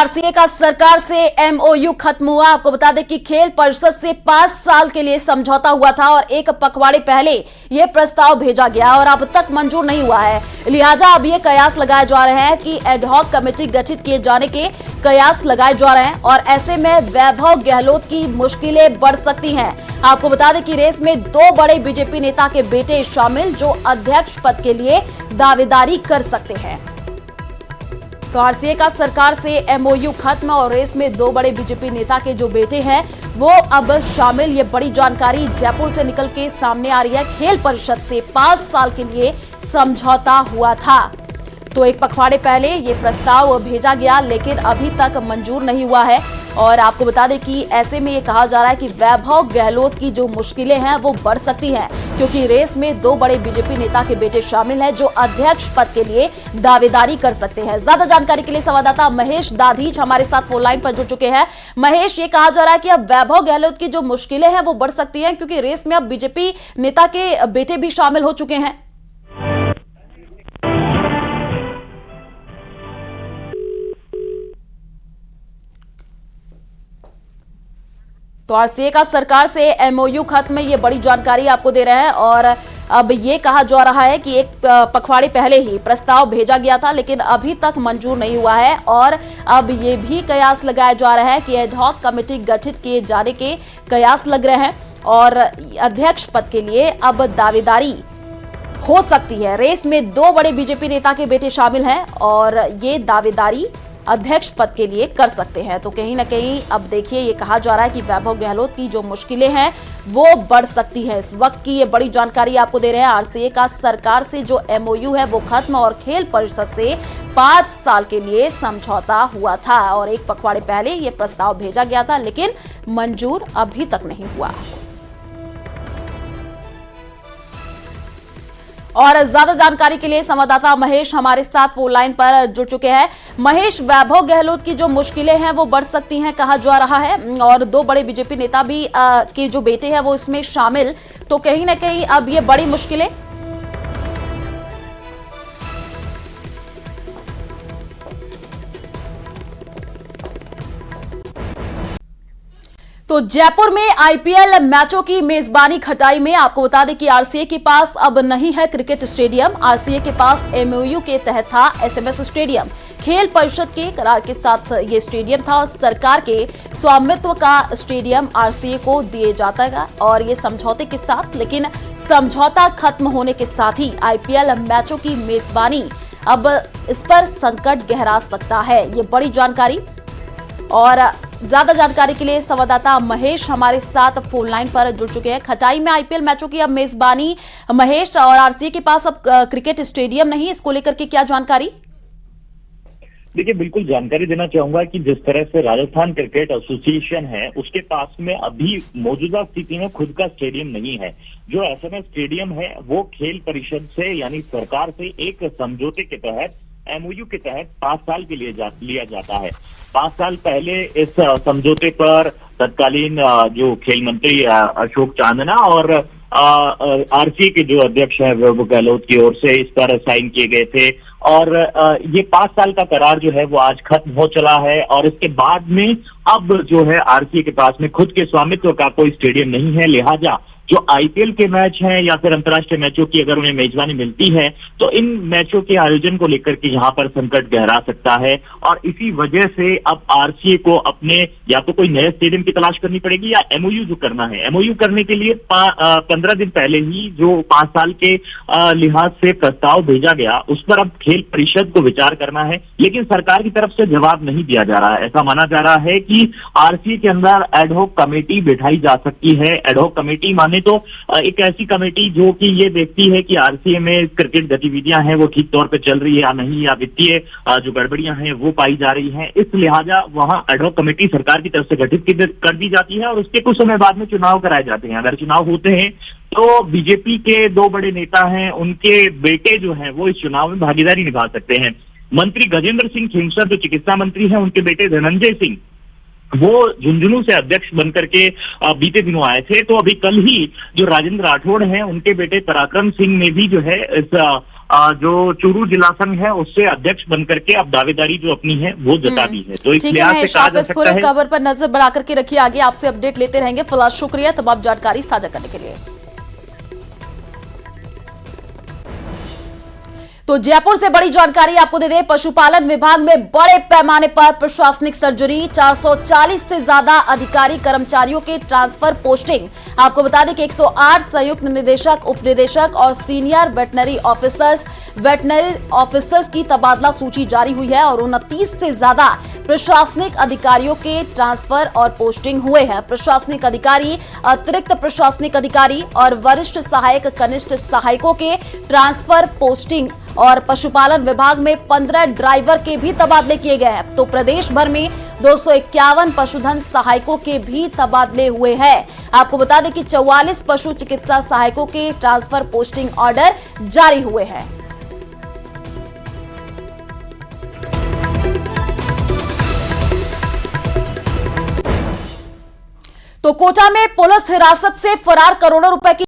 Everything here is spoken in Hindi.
आरसीए का सरकार से एमओयू खत्म हुआ। आपको बता दें कि खेल परिषद से 5 साल के लिए समझौता हुआ था और एक पखवाड़े पहले यह प्रस्ताव भेजा गया और अब तक मंजूर नहीं हुआ है। लिहाजा अब ये कयास लगाए जा रहे हैं कि एडहॉक कमेटी गठित किए जाने के कयास लगाए जा रहे हैं और ऐसे में वैभव गहलोत की मुश्किलें बढ़ सकती हैं। आपको बता दें कि रेस में 2 बड़े बीजेपी नेता के बेटे शामिल जो अध्यक्ष पद के लिए दावेदारी कर सकते हैं। तो आरसीए का सरकार से एमओयू खत्म और रेस में 2 बड़े बीजेपी नेता के जो बेटे हैं वो अब शामिल। ये बड़ी जानकारी जयपुर से निकल के सामने आ रही है। खेल परिषद से 5 साल के लिए समझौता हुआ था, तो एक पखवाड़े पहले ये प्रस्ताव भेजा गया लेकिन अभी तक मंजूर नहीं हुआ है। और आपको बता दें कि ऐसे में ये कहा जा रहा है कि वैभव गहलोत की जो मुश्किलें हैं वो बढ़ सकती हैं, क्योंकि रेस में 2 बड़े बीजेपी नेता के बेटे शामिल हैं जो अध्यक्ष पद के लिए दावेदारी कर सकते हैं। ज्यादा जानकारी के लिए संवाददाता महेश दाधीच हमारे साथ फोन लाइन पर जुड़ चुके हैं। महेश, ये कहा जा रहा है कि अब वैभव गहलोत की जो मुश्किलें हैं वो बढ़ सकती हैं, क्योंकि रेस में अब बीजेपी नेता के बेटे भी शामिल हो चुके हैं। तो आरसीए का सरकार से एमओयू खत्म, ये बड़ी जानकारी आपको दे रहे हैं। और अब ये कहा जा रहा है कि एक पखवाड़े पहले ही प्रस्ताव भेजा गया था लेकिन अभी तक मंजूर नहीं हुआ है और अब ये भी कयास लगाए जा रहे हैं कि एडहॉक कमेटी गठित किए जाने के कयास लग रहे हैं और अध्यक्ष पद के लिए अब दावेदारी हो सकती है। रेस में 2 बड़े बीजेपी नेता के बेटे शामिल हैं और ये दावेदारी अध्यक्ष पद के लिए कर सकते हैं। तो कहीं ना कहीं अब देखिए ये कहा जा रहा है कि वैभव गहलोत की जो मुश्किलें हैं वो बढ़ सकती है। इस वक्त की ये बड़ी जानकारी आपको दे रहे हैं। आरसीए का सरकार से जो एमओयू है वो खत्म और खेल परिषद से 5 साल के लिए समझौता हुआ था और एक पखवाड़े पहले ये प्रस्ताव भेजा गया था लेकिन मंजूर अभी तक नहीं हुआ। और ज्यादा जानकारी के लिए संवाददाता महेश हमारे साथ फोन लाइन पर जुड़ चुके हैं। महेश, वैभव गहलोत की जो मुश्किलें हैं वो बढ़ सकती हैं कहा जा रहा है और 2 बड़े बीजेपी नेता भी के जो बेटे हैं वो इसमें शामिल, तो कहीं ना कहीं अब ये बड़ी मुश्किलें। तो जयपुर में आईपीएल मैचों की मेजबानी खटाई में आपको बता दें कि आरसीए के पास अब नहीं है क्रिकेट स्टेडियम। आरसीए के पास एमओयू के तहत था एसएमएस स्टेडियम। खेल परिषद के करार के साथ ये स्टेडियम था और सरकार के स्वामित्व का स्टेडियम आरसीए को दिए जाता है और ये समझौते के साथ, लेकिन समझौता खत्म होने के साथ ही आईपीएल मैचों की मेजबानी अब इस पर संकट गहरा सकता है। ये बड़ी जानकारी और ज्यादा जानकारी के लिए संवाददाता महेश हमारे साथ फोन लाइन पर जुड़ चुके हैं। खटाई में आईपीएल मैचों की अब मेजबानी महेश, और आरसीए के पास अब क्रिकेट स्टेडियम नहीं, इसको लेकर के क्या जानकारी? देखिए, बिल्कुल जानकारी देना चाहूंगा कि जिस तरह से राजस्थान क्रिकेट एसोसिएशन है उसके पास में अभी मौजूदा स्थिति में खुद का स्टेडियम नहीं है। जो एसएमएस स्टेडियम है वो खेल परिषद से यानी सरकार से एक समझौते के तहत एमओयू के तहत 5 साल के लिए लिया जाता है। 5 साल पहले इस समझौते पर तत्कालीन जो खेल मंत्री अशोक चांदना और आरसीए के जो अध्यक्ष हैं वैभव गहलोत की ओर से इस पर साइन किए गए थे और ये 5 साल का करार जो है वो आज खत्म हो चला है और इसके बाद में अब जो है आरसीए के पास में खुद के स्वामित्व का कोई स्टेडियम नहीं है। लिहाजा जो आईपीएल के मैच हैं या फिर अंतर्राष्ट्रीय मैचों की अगर उन्हें मेजबानी मिलती है तो इन मैचों के आयोजन को लेकर के यहाँ पर संकट गहरा सकता है और इसी वजह से अब आरसीए को अपने या तो कोई नए स्टेडियम की तलाश करनी पड़ेगी या एमओयू जो करना है। एमओयू करने के लिए 15 दिन पहले ही जो 5 साल के लिहाज से प्रस्ताव भेजा गया उस पर अब खेल परिषद को विचार करना है, लेकिन सरकार की तरफ से जवाब नहीं दिया जा रहा है। ऐसा माना जा रहा है कि आरसीए के अंदर एडहॉक कमेटी बिठाई जा सकती है। एडहॉक कमेटी माने तो एक ऐसी कमेटी जो कि ये देखती है कि आरसीए में क्रिकेट गतिविधियां हैं वो ठीक तौर पे चल रही है या नहीं, या वित्तीय जो गड़बड़ियां हैं वो पाई जा रही हैं। इस लिहाजा वहां एडहॉक कमेटी सरकार की तरफ से गठित कर दी जाती है और उसके कुछ समय बाद में चुनाव कराए जाते हैं। अगर चुनाव होते हैं तो बीजेपी के 2 बड़े नेता हैं उनके बेटे जो हैं वो इस चुनाव में भागीदारी निभा सकते हैं। मंत्री गजेंद्र सिंह खींवसर जो चिकित्सा मंत्री हैं उनके बेटे धनंजय सिंह वो झुंझुनू से अध्यक्ष बनकर के बीते दिनों आए थे। तो अभी कल ही जो राजेंद्र राठौड़ हैं उनके बेटे पराक्रम सिंह ने भी जो है इस जो चूरू जिला संघ है उससे अध्यक्ष बनकर के अब दावेदारी जो अपनी है वो जता दी है। तो इस ठीक है लिहाज से महेश, कहा आप जा इस सकता पूरे है। खबर पर नजर बढ़ा करके रखिए, आगे आपसे अपडेट लेते रहेंगे। फिलहाल शुक्रिया तमाम जानकारी साझा करने के लिए। तो जयपुर से बड़ी जानकारी आपको दे दें, पशुपालन विभाग में बड़े पैमाने पर प्रशासनिक सर्जरी, 440 से ज्यादा अधिकारी कर्मचारियों के ट्रांसफर पोस्टिंग। आपको बता दें कि 108 संयुक्त निदेशक, उप निदेशक और सीनियर वेटनरी ऑफिसर्स की तबादला सूची जारी हुई है और 29 से ज्यादा प्रशासनिक अधिकारियों के ट्रांसफर और पोस्टिंग हुए हैं। प्रशासनिक अधिकारी, अतिरिक्त प्रशासनिक अधिकारी और वरिष्ठ सहायक, कनिष्ठ सहायकों के ट्रांसफर पोस्टिंग और पशुपालन विभाग में 15 ड्राइवर के भी तबादले किए गए हैं। तो प्रदेश भर में 251 पशुधन सहायकों के भी तबादले हुए हैं। आपको बता दें कि 44 पशु चिकित्सा सहायकों के ट्रांसफर पोस्टिंग ऑर्डर जारी हुए हैं। तो कोटा में पुलिस हिरासत से फरार करोड़ों रुपए की